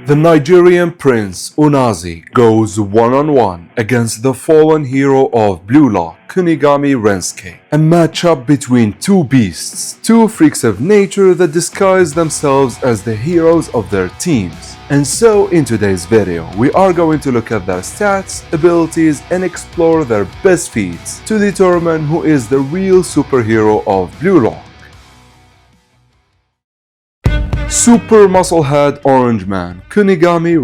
The Nigerian prince Onazi goes one-on-one against the fallen hero of Blue Lock, Kunigami, a matchup between two beasts, two freaks of nature that disguise themselves as the heroes of their teams. And so in today's video, we are going to look at their stats, abilities, and explore their best feats to determine who is the real superhero of Blue Lock. Super Musclehead Orange Man Kunigami,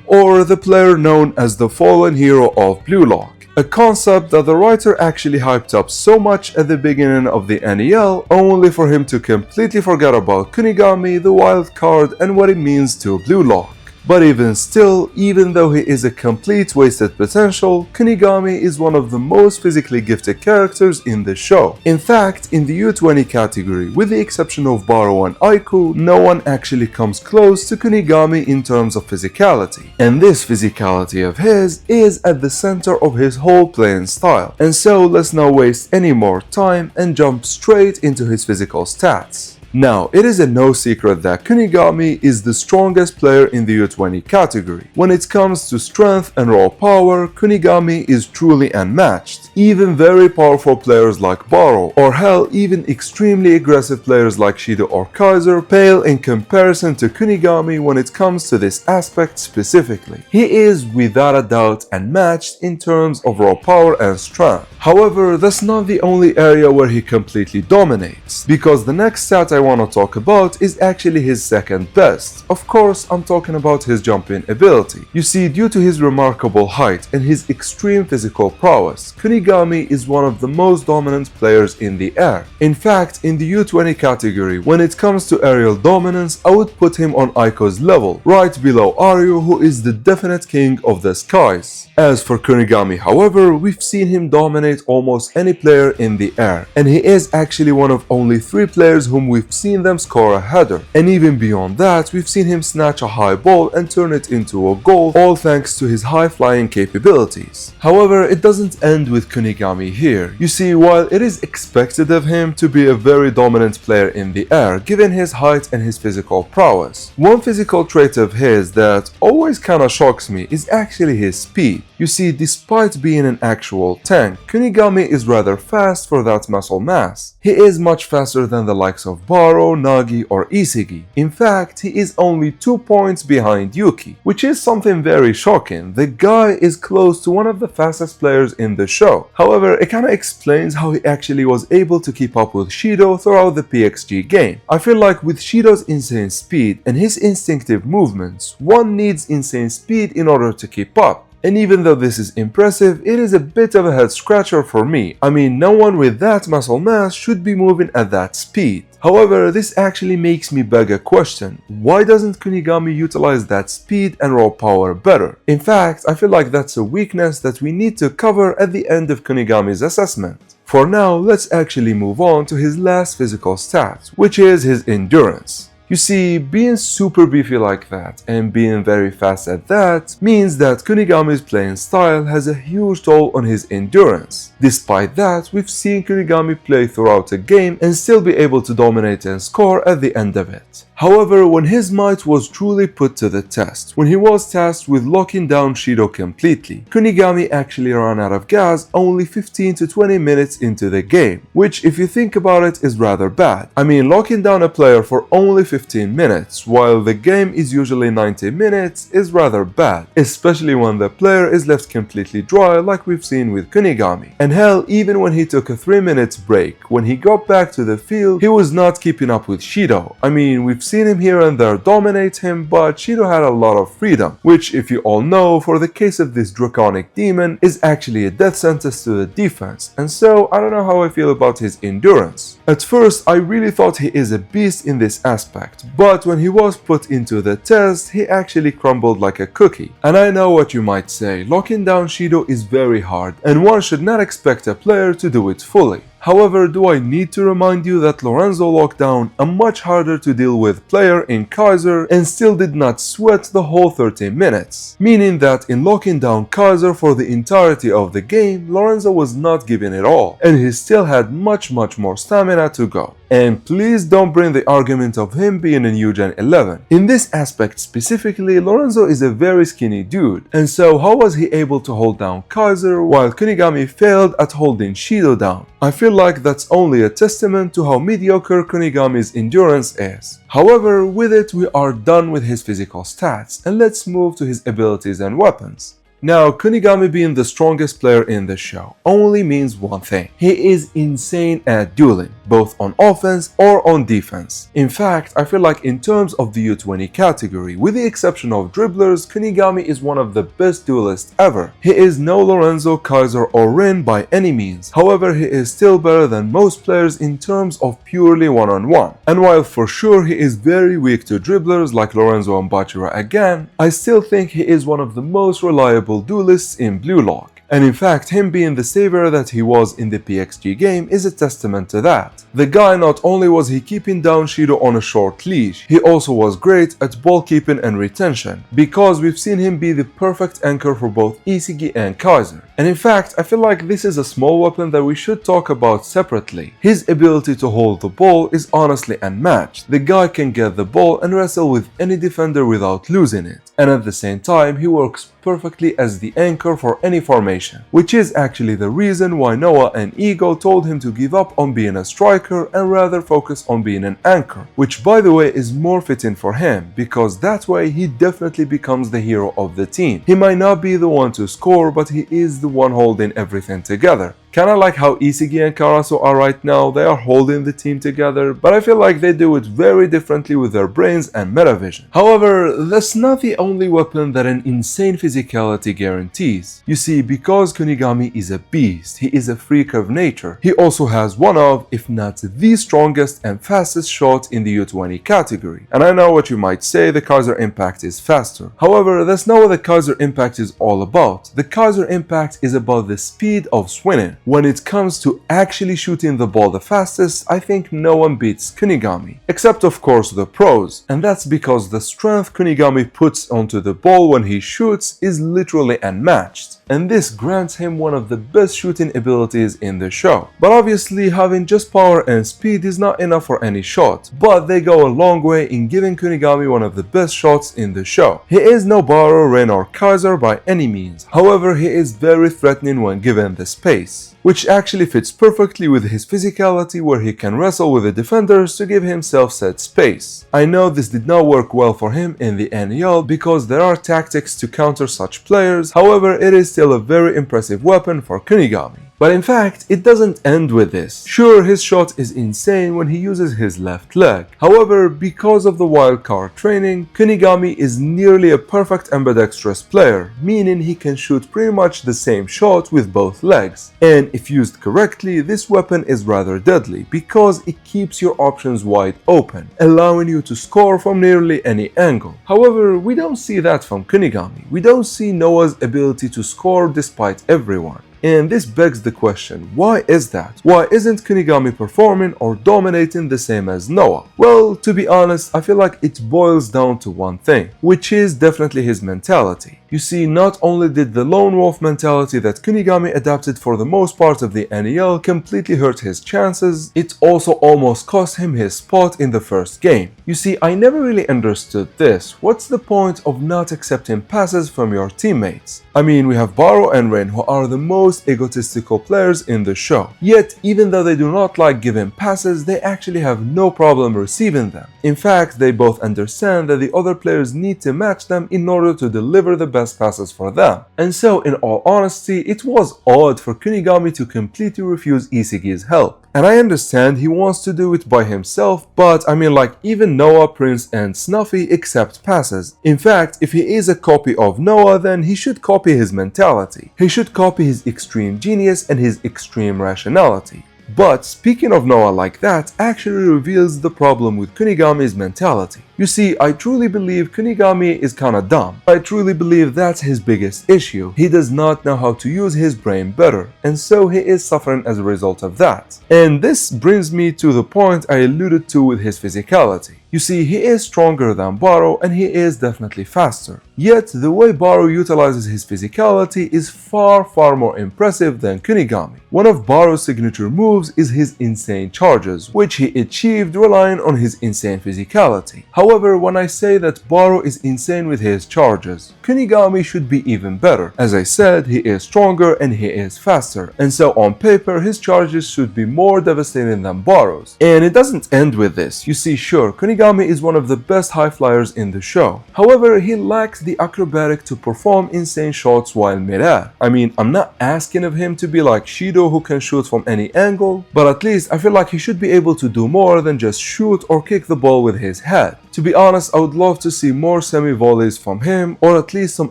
or the player known as the fallen hero of Blue Lock, a concept that the writer actually hyped up so much at the beginning of the NEL, only for him to completely forget about Kunigami, the wild card, and what it means to Blue Lock. But even still, even though he is a complete wasted potential, Kunigami is one of the most physically gifted characters in the show. In fact, in the U20 category, with the exception of Baro and Aiku, no one actually comes close to Kunigami in terms of physicality. And this physicality of his is at the center of his whole playing style. And so let's not waste any more time and jump straight into his physical stats. Now, it is a no secret that Kunigami is the strongest player in the U20 category. When it comes to strength and raw power, Kunigami is truly unmatched. Even very powerful players like Baro, or hell, even extremely aggressive players like Shido or Kaiser pale in comparison to Kunigami when it comes to this aspect specifically. He is without a doubt unmatched in terms of raw power and strength. However, that's not the only area where he completely dominates, because the next stat I want to talk about is actually his second best. Of course, I'm talking about his jumping ability. You see, due to his remarkable height and his extreme physical prowess, Kunigami is one of the most dominant players in the air. In fact, in the U20 category, when it comes to aerial dominance, I would put him on Aiko's level, right below Aryu, who is the definite king of the skies. As for Kunigami, however, we've seen him dominate almost any player in the air, and he is actually one of only 3 players whom we've seen them score a header. And even beyond that, we've seen him snatch a high ball and turn it into a goal, all thanks to his high flying capabilities. However, it doesn't end with Kunigami here. You see, while it is expected of him to be a very dominant player in the air, given his height and his physical prowess, one physical trait of his that always kinda shocks me is actually his speed. You see, despite being an actual tank, Kunigami is rather fast for that muscle mass. He is much faster than the likes of Baro, Nagi, or Isigi. In fact, he is only 2 points behind Yuki, which is something very shocking. The guy is close to one of the fastest players in the show. However, it kinda explains how he actually was able to keep up with Shido throughout the PXG game. I feel like with Shido's insane speed and his instinctive movements, one needs insane speed in order to keep up. And even though this is impressive, it is a bit of a head scratcher for me. I mean, no one with that muscle mass should be moving at that speed. However, this actually makes me beg a question. Why doesn't Kunigami utilize that speed and raw power better? In fact, I feel like that's a weakness that we need to cover at the end of Kunigami's assessment. For now, let's actually move on to his last physical stat, which is his endurance. You see, being super beefy like that and being very fast at that means that Kunigami's playing style has a huge toll on his endurance. Despite that, we've seen Kunigami play throughout a game and still be able to dominate and score at the end of it. However, when his might was truly put to the test, when he was tasked with locking down Shido completely, Kunigami actually ran out of gas only 15 to 20 minutes into the game, which if you think about it is rather bad. I mean, locking down a player for only 15 minutes, while the game is usually 90 minutes, is rather bad, especially when the player is left completely dry like we've seen with Kunigami. And hell, even when he took a 3-minute break, when he got back to the field, he was not keeping up with Shido. I mean, we've seen him here and there dominate him, but Shido had a lot of freedom, which if you all know, for the case of this draconic demon, is actually a death sentence to the defense, and so I don't know how I feel about his endurance. At first, I really thought he is a beast in this aspect, but when he was put into the test, he actually crumbled like a cookie. And I know what you might say, locking down Shido is very hard, and one should not expect a player to do it fully. However, do I need to remind you that Lorenzo locked down a much harder to deal with player in Kaiser and still did not sweat the whole 30 minutes? Meaning that in locking down Kaiser for the entirety of the game, Lorenzo was not giving it all, and he still had much more stamina to go. And please don't bring the argument of him being a new Gen 11. In this aspect specifically, Lorenzo is a very skinny dude, and so how was he able to hold down Kaiser while Kunigami failed at holding Shido down? I feel like that's only a testament to how mediocre Kunigami's endurance is. However, with it we are done with his physical stats, and let's move to his abilities and weapons. Now, Kunigami being the strongest player in the show only means one thing. He is insane at dueling, both on offense or on defense. In fact, I feel like in terms of the U20 category, with the exception of dribblers, Kunigami is one of the best duelists ever. He is no Lorenzo, Kaiser or Rin by any means. However, he is still better than most players in terms of purely one-on-one. And while for sure he is very weak to dribblers like Lorenzo and Bachira again, I still think he is one of the most reliable duelists in Blue Lock. And in fact, him being the savior that he was in the PXG game is a testament to that. The guy, not only was he keeping down Shido on a short leash, he also was great at ball keeping and retention, because we've seen him be the perfect anchor for both Isigi and Kaiser. And in fact, I feel like this is a small weapon that we should talk about separately. His ability to hold the ball is honestly unmatched. The guy can get the ball and wrestle with any defender without losing it. And at the same time, he works perfectly as the anchor for any formation, which is actually the reason why Noah and Ego told him to give up on being a striker and rather focus on being an anchor, which by the way is more fitting for him, because that way he definitely becomes the hero of the team. He might not be the one to score, but he is the one holding everything together. Kinda like how Isigi and Karasu are right now. They are holding the team together, but I feel like they do it very differently with their brains and metavision. However, that's not the only weapon that an insane physicality guarantees. You see, because Kunigami is a beast, he is a freak of nature, he also has one of, if not the strongest and fastest shot in the U20 category. And I know what you might say, the Kaiser Impact is faster. However, that's not what the Kaiser Impact is all about. The Kaiser Impact is about the speed of swinging. When it comes to actually shooting the ball the fastest, I think no one beats Kunigami, except of course the pros, and that's because the strength Kunigami puts onto the ball when he shoots is literally unmatched, and this grants him one of the best shooting abilities in the show. But obviously having just power and speed is not enough for any shot, but they go a long way in giving Kunigami one of the best shots in the show. He is no Baro, Ren or Kaiser by any means, however he is very threatening when given the space, which actually fits perfectly with his physicality, where he can wrestle with the defenders to give himself said space. I know this did not work well for him in the NEL because there are tactics to counter such players, however it is still a very impressive weapon for Kunigami. But in fact, it doesn't end with this. Sure, his shot is insane when he uses his left leg. However, because of the wildcard training, Kunigami is nearly a perfect ambidextrous player, meaning he can shoot pretty much the same shot with both legs. And if used correctly, this weapon is rather deadly because it keeps your options wide open, allowing you to score from nearly any angle. However, we don't see that from Kunigami. We don't see Noah's ability to score despite everyone. And this begs the question, why is that? Why isn't Kunigami performing or dominating the same as Noah? Well, to be honest, I feel like it boils down to one thing, which is definitely his mentality. You see, not only did the lone wolf mentality that Kunigami adapted for the most part of the NEL completely hurt his chances, it also almost cost him his spot in the first game. You see, I never really understood this. What's the point of not accepting passes from your teammates? I mean, we have Baro and Ren who are the most egotistical players in the show. Yet, even though they do not like giving passes, they actually have no problem receiving them. In fact, they both understand that the other players need to match them in order to deliver the best passes for them. And so, in all honesty, it was odd for Kunigami to completely refuse Isigi's help. And I understand he wants to do it by himself, but I mean, like, even Noah, Prince and Snuffy accept passes. In fact, if he is a copy of Noah, then he should copy his mentality. He should copy his extreme genius and his extreme rationality. But speaking of Noah like that actually reveals the problem with Kunigami's mentality. You see, I truly believe Kunigami is kinda dumb. I truly believe that's his biggest issue. He does not know how to use his brain better, and so he is suffering as a result of that. And this brings me to the point I alluded to with his physicality. You see, he is stronger than Baro and he is definitely faster. Yet, the way Baro utilizes his physicality is far more impressive than Kunigami. One of Baro's signature moves is his insane charges, which he achieved relying on his insane physicality. However, when I say that Baro is insane with his charges, Kunigami should be even better. As I said, he is stronger and he is faster, and so on paper his charges should be more devastating than Baro's. And it doesn't end with this. You see, sure, Kunigami is one of the best high flyers in the show. However, he lacks the acrobatic to perform insane shots while mid-air. I mean, I'm not asking of him to be like Shido who can shoot from any angle, but at least I feel like he should be able to do more than just shoot or kick the ball with his head. To be honest, I would love to see more semi-volleys from him or at least some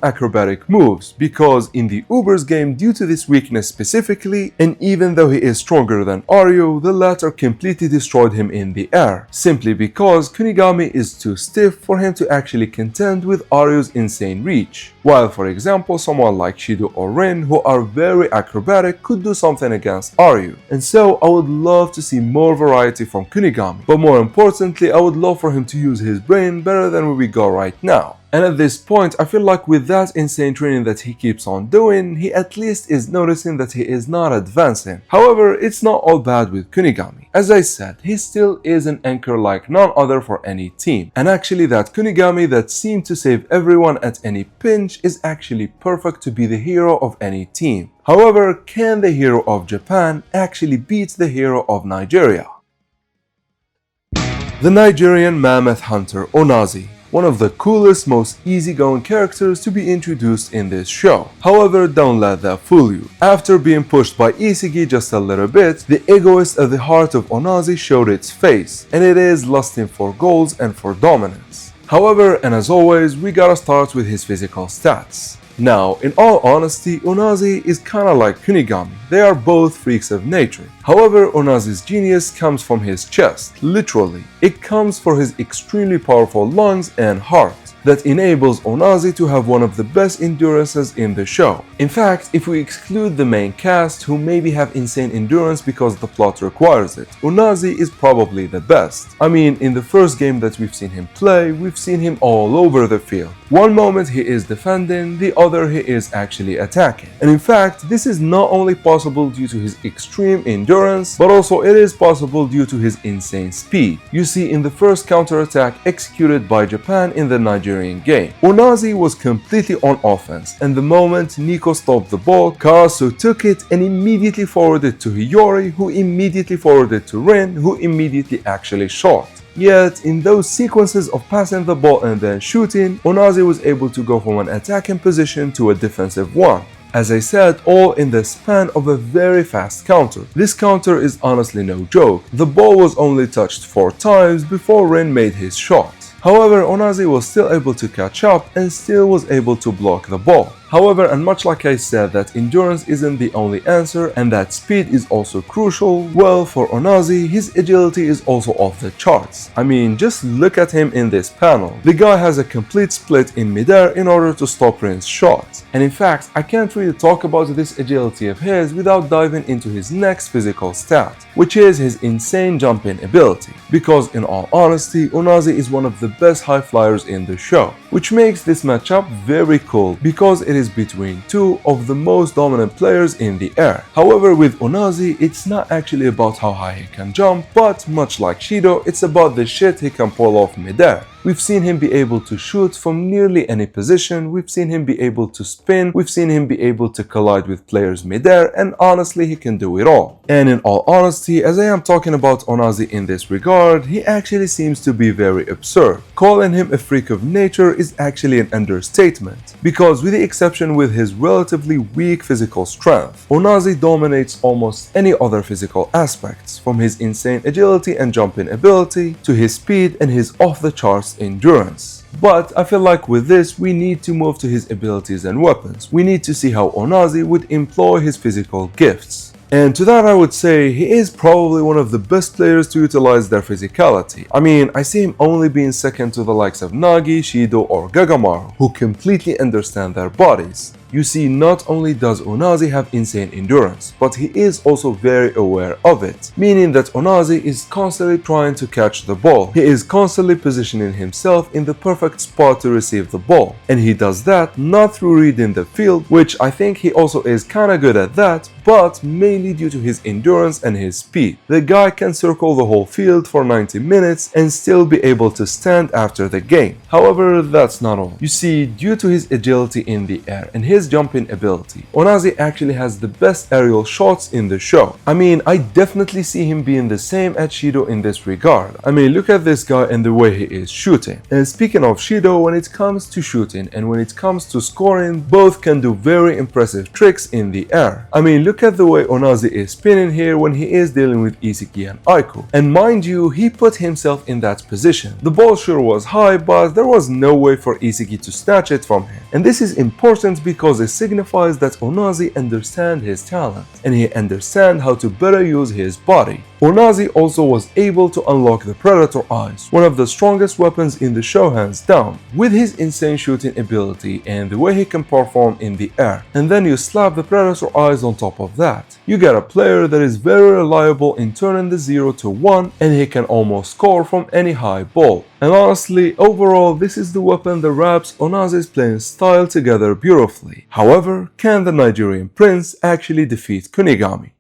acrobatic moves, because in the Uber's game, due to this weakness specifically, and even though he is stronger than Aryu, the latter completely destroyed him in the air, simply because Kunigami is too stiff for him to actually contend with Aryu's insane reach. While for example, someone like Shido or Rin, who are very acrobatic, could do something against Aryu. And so I would love to see more variety from Kunigami, but more importantly, I would love for him to use his brain better than where we go right now. And at this point, I feel like with that insane training that he keeps on doing, he at least is noticing that he is not advancing. However, it's not all bad with Kunigami. As I said, he still is an anchor like none other for any team. And actually that Kunigami that seemed to save everyone at any pinch is actually perfect to be the hero of any team. However, can the hero of Japan actually beat the hero of Nigeria? The Nigerian mammoth hunter Onazi, one of the coolest, most easygoing characters to be introduced in this show. However, don't let that fool you. After being pushed by Isigi just a little bit, the egoist at the heart of Onazi showed its face, and it is lusting for goals and for dominance. However, and as always, we gotta start with his physical stats. Now, in all honesty, Onazi is kinda like Kunigami. They are both freaks of nature. However, Onazi's genius comes from his chest, literally. It comes from his extremely powerful lungs and heart that enables Onazi to have one of the best endurances in the show. In fact, if we exclude the main cast who maybe have insane endurance because the plot requires it, Onazi is probably the best. I mean, in the first game that we've seen him play, we've seen him all over the field. One moment he is defending, the other he is actually attacking. And in fact, this is not only possible due to his extreme endurance, but also it is possible due to his insane speed. You see, in the first counterattack executed by Japan in the Nigerian game, Onazi was completely on offense, and the moment Nico stopped the ball, Karasu took it and immediately forwarded to Hiyori, who immediately forwarded to Rin, who immediately actually shot. Yet, in those sequences of passing the ball and then shooting, Onazi was able to go from an attacking position to a defensive one. As I said, all in the span of a very fast counter. This counter is honestly no joke. The ball was only touched 4 times before Rin made his shot. However, Onazi was still able to catch up and still was able to block the ball. However, and much like I said that endurance isn't the only answer and that speed is also crucial, well, for Onazi, his agility is also off the charts. I mean, just look at him in this panel. The guy has a complete split in midair in order to stop Rin's shot. And in fact, I can't really talk about this agility of his without diving into his next physical stat, which is his insane jumping ability. Because in all honesty, Onazi is one of the best high flyers in the show, which makes this matchup very cool because it is between two of the most dominant players in the air. However, with Onazi, it's not actually about how high he can jump, but much like Shido, it's about the shit he can pull off midair. We've seen him be able to shoot from nearly any position, we've seen him be able to spin, we've seen him be able to collide with players midair, and honestly, he can do it all. And in all honesty, as I am talking about Onazi in this regard, he actually seems to be very absurd. Calling him a freak of nature is actually an understatement, because with the exception with his relatively weak physical strength, Onazi dominates almost any other physical aspects, from his insane agility and jumping ability, to his speed and his off-the-charts endurance. But I feel like with this, we need to move to his abilities and weapons. We need to see how Onazi would employ his physical gifts. And to that I would say he is probably one of the best players to utilize their physicality. I mean, I see him only being second to the likes of Nagi, Shido or Gagamaru, who completely understand their bodies. You see, not only does Onazi have insane endurance, but he is also very aware of it, meaning that Onazi is constantly trying to catch the ball. He is constantly positioning himself in the perfect spot to receive the ball, and he does that not through reading the field, which I think he also is kinda good at that, but mainly due to his endurance and his speed. The guy can circle the whole field for 90 minutes and still be able to stand after the game. However, that's not all. You see, due to his agility in the air and his jumping ability, Onazi actually has the best aerial shots in the show. I mean, I definitely see him being the same as Shido in this regard. I mean, look at this guy and the way he is shooting. And speaking of Shido, when it comes to shooting and when it comes to scoring, both can do very impressive tricks in the air. I mean, look at the way Onazi is spinning here when he is dealing with Isiki and Aiko. And mind you, he put himself in that position. The ball sure was high, but there was no way for Isiki to snatch it from him. And this is important because it signifies that Onazi understands his talent and he understands how to better use his body. Onazi also was able to unlock the Predator Eyes, one of the strongest weapons in the show hands down, with his insane shooting ability and the way he can perform in the air. And then you slap the Predator Eyes on top of that. You get a player that is very reliable in turning the 0 to 1 and he can almost score from any high ball. And honestly, overall, this is the weapon that wraps Onazi's playing style together beautifully. However, can the Nigerian prince actually defeat Kunigami?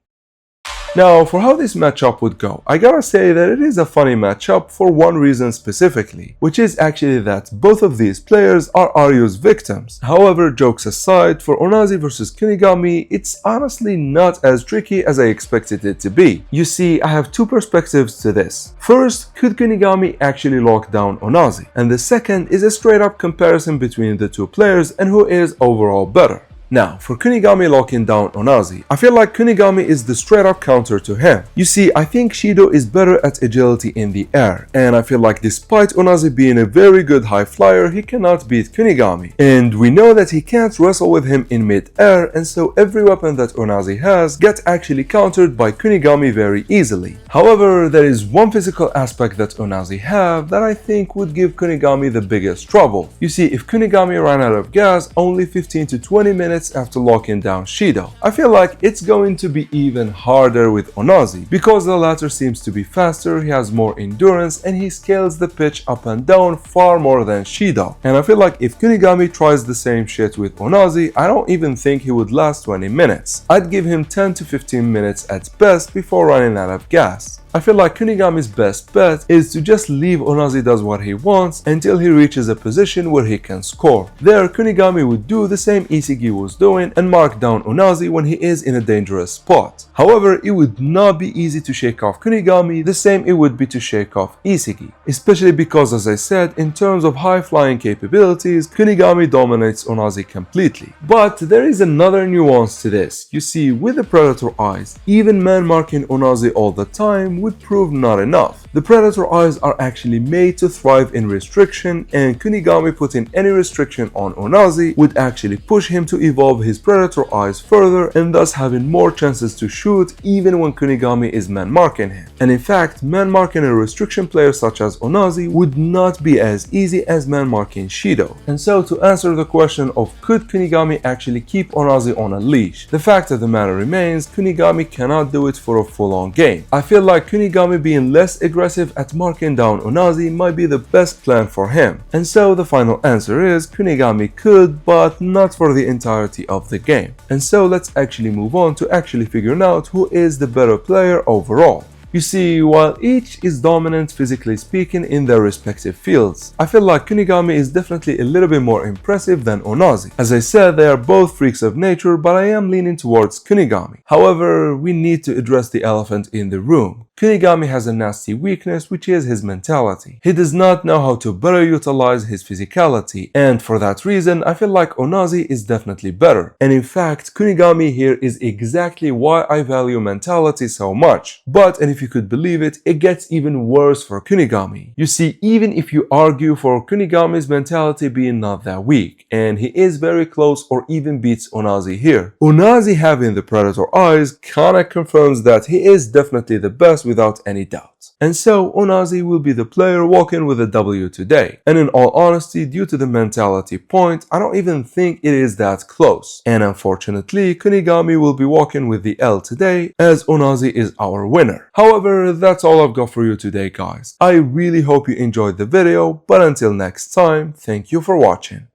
Now, for how this matchup would go, I gotta say that it is a funny matchup for one reason specifically, which is actually that both of these players are Ryu's victims. However, jokes aside, for Onazi versus Kunigami, it's honestly not as tricky as I expected it to be. You see, I have two perspectives to this. First, could Kunigami actually lock down Onazi? And the second is a straight up comparison between the two players and who is overall better. Now, for Kunigami locking down Onazi, I feel like Kunigami is the straight up counter to him. You see, I think Shido is better at agility in the air, and I feel like despite Onazi being a very good high flyer, he cannot beat Kunigami. And we know that he can't wrestle with him in mid-air, and so every weapon that Onazi has gets actually countered by Kunigami very easily. However, there is one physical aspect that Onazi have that I think would give Kunigami the biggest trouble. You see, if Kunigami ran out of gas only 15 to 20 minutes after locking down Shido, I feel like it's going to be even harder with Onazi, because the latter seems to be faster, he has more endurance, and he scales the pitch up and down far more than Shido. And I feel like if Kunigami tries the same shit with Onazi, I don't even think he would last 20 minutes. I'd give him 10 to 15 minutes at best before running out of gas. I feel like Kunigami's best bet is to just leave Onazi does what he wants until he reaches a position where he can score. There, Kunigami would do the same Isigi was doing and mark down Onazi when he is in a dangerous spot. However, it would not be easy to shake off Kunigami the same it would be to shake off Isigi, especially because, as I said, in terms of high flying capabilities, Kunigami dominates Onazi completely. But there is another nuance to this. You see, with the Predator Eyes, even man marking Onazi all the time would prove not enough. The Predator Eyes are actually made to thrive in restriction, and Kunigami putting any restriction on Onazi would actually push him to evolve his Predator Eyes further and thus having more chances to shoot even when Kunigami is man marking him. And in fact, man marking a restriction player such as Onazi would not be as easy as man marking Shido. And so to answer the question of could Kunigami actually keep Onazi on a leash, the fact of the matter remains, Kunigami cannot do it for a full-on game. I feel like Kunigami being less aggressive at marking down Onazi might be the best plan for him. And so the final answer is Kunigami could, but not for the entirety of the game. And so let's actually move on to actually figuring out who is the better player overall. You see, while each is dominant physically speaking in their respective fields, I feel like Kunigami is definitely a little bit more impressive than Onazi. As I said, they are both freaks of nature, but I am leaning towards Kunigami. However, we need to address the elephant in the room. Kunigami has a nasty weakness, which is his mentality. He does not know how to better utilize his physicality, and for that reason, I feel like Onazi is definitely better. And in fact, Kunigami here is exactly why I value mentality so much. And if if you could believe it, it gets even worse for Kunigami. You see, even if you argue for Kunigami's mentality being not that weak, and he is very close or even beats Onazi here, Onazi having the Predator eyes kinda confirms that he is definitely the best without any doubt. And so Onazi will be the player walking with a W today. And in all honesty, due to the mentality point, I don't even think it is that close. And unfortunately, Kunigami will be walking with the L today, as Onazi is our winner. However, that's all I've got for you today, guys. I really hope you enjoyed the video, but until next time, thank you for watching.